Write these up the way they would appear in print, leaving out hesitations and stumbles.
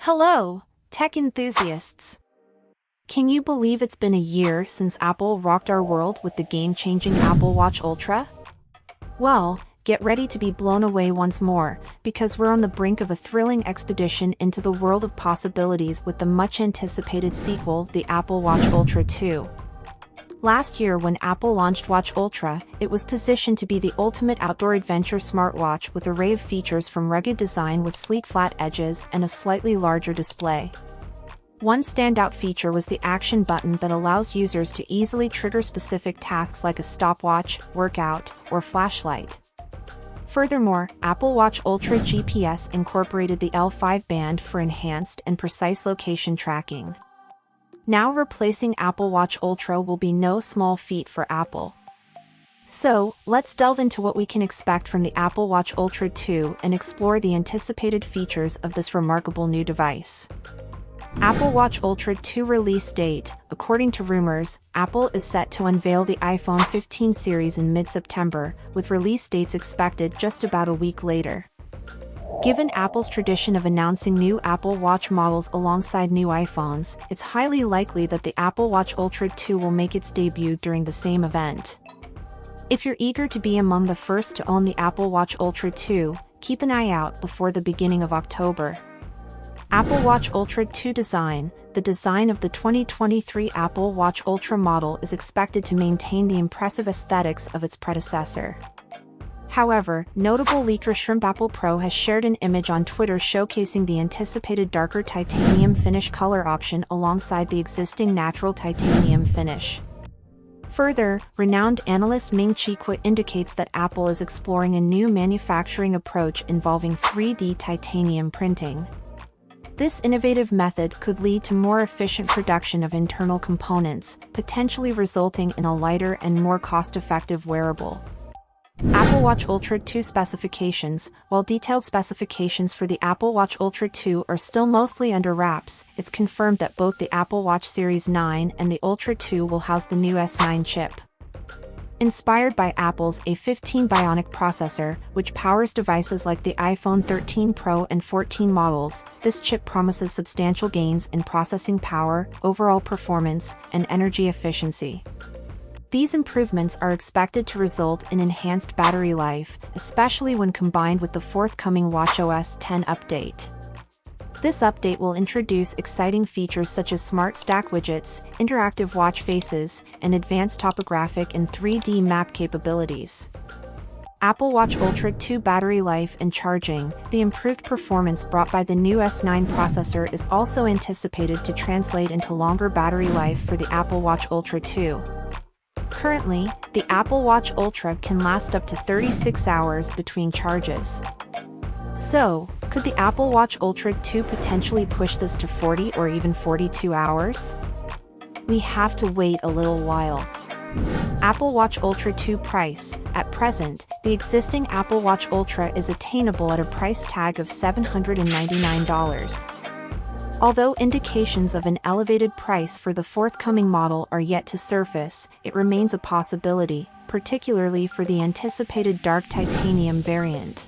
Hello, tech enthusiasts! Can you believe it's been a year since Apple rocked our world with the game-changing Apple Watch Ultra? Well, get ready to be blown away once more, because we're on the brink of a thrilling expedition into the world of possibilities with the much-anticipated sequel, the Apple Watch Ultra 2. Last year when Apple launched Watch Ultra, it was positioned to be the ultimate outdoor adventure smartwatch with an array of features from rugged design with sleek flat edges and a slightly larger display. One standout feature was the action button that allows users to easily trigger specific tasks like a stopwatch, workout, or flashlight. Furthermore, Apple Watch Ultra GPS incorporated the L5 band for enhanced and precise location tracking. Now replacing Apple Watch Ultra will be no small feat for Apple. So, let's delve into what we can expect from the Apple Watch Ultra 2 and explore the anticipated features of this remarkable new device. Apple Watch Ultra 2 release date. According to rumors, Apple is set to unveil the iPhone 15 series in mid-September, with release dates expected just about a week later. Given Apple's tradition of announcing new Apple Watch models alongside new iPhones, it's highly likely that the Apple Watch Ultra 2 will make its debut during the same event. If you're eager to be among the first to own the Apple Watch Ultra 2, keep an eye out before the beginning of October. Apple Watch Ultra 2 design. The design of the 2023 Apple Watch Ultra model is expected to maintain the impressive aesthetics of its predecessor. However, notable leaker Shrimp Apple Pro has shared an image on Twitter showcasing the anticipated darker titanium finish color option alongside the existing natural titanium finish. Further, renowned analyst Ming-Chi Kuo indicates that Apple is exploring a new manufacturing approach involving 3D titanium printing. This innovative method could lead to more efficient production of internal components, potentially resulting in a lighter and more cost-effective wearable. Apple Watch Ultra 2 specifications. While detailed specifications for the Apple Watch Ultra 2 are still mostly under wraps, it's confirmed that both the Apple Watch Series 9 and the Ultra 2 will house the new S9 chip. Inspired by Apple's A15 Bionic processor, which powers devices like the iPhone 13 Pro and 14 models, this chip promises substantial gains in processing power, overall performance, and energy efficiency. These improvements are expected to result in enhanced battery life, especially when combined with the forthcoming watchOS 10 update. This update will introduce exciting features such as smart stack widgets, interactive watch faces, and advanced topographic and 3D map capabilities. Apple Watch Ultra 2 battery life and charging. The improved performance brought by the new S9 processor is also anticipated to translate into longer battery life for the Apple Watch Ultra 2. Currently, the Apple Watch Ultra can last up to 36 hours between charges. So, could the Apple Watch Ultra 2 potentially push this to 40 or even 42 hours? We have to wait a little while. Apple Watch Ultra 2 price. At present, the existing Apple Watch Ultra is attainable at a price tag of $799. Although indications of an elevated price for the forthcoming model are yet to surface, it remains a possibility, particularly for the anticipated dark titanium variant.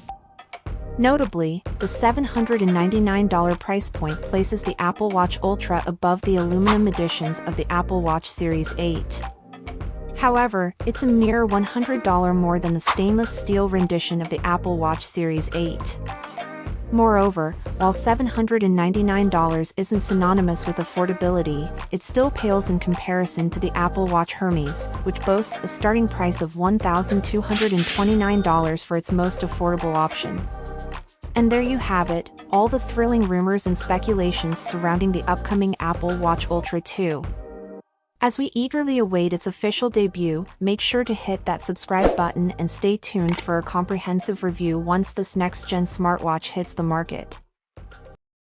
Notably, the $799 price point places the Apple Watch Ultra above the aluminum editions of the Apple Watch Series 8. However, it's a mere $100 more than the stainless steel rendition of the Apple Watch Series 8. Moreover, while $799 isn't synonymous with affordability, it still pales in comparison to the Apple Watch Hermes, which boasts a starting price of $1,229 for its most affordable option. And there you have it, all the thrilling rumors and speculations surrounding the upcoming Apple Watch Ultra 2. As we eagerly await its official debut, make sure to hit that subscribe button and stay tuned for a comprehensive review once this next-gen smartwatch hits the market.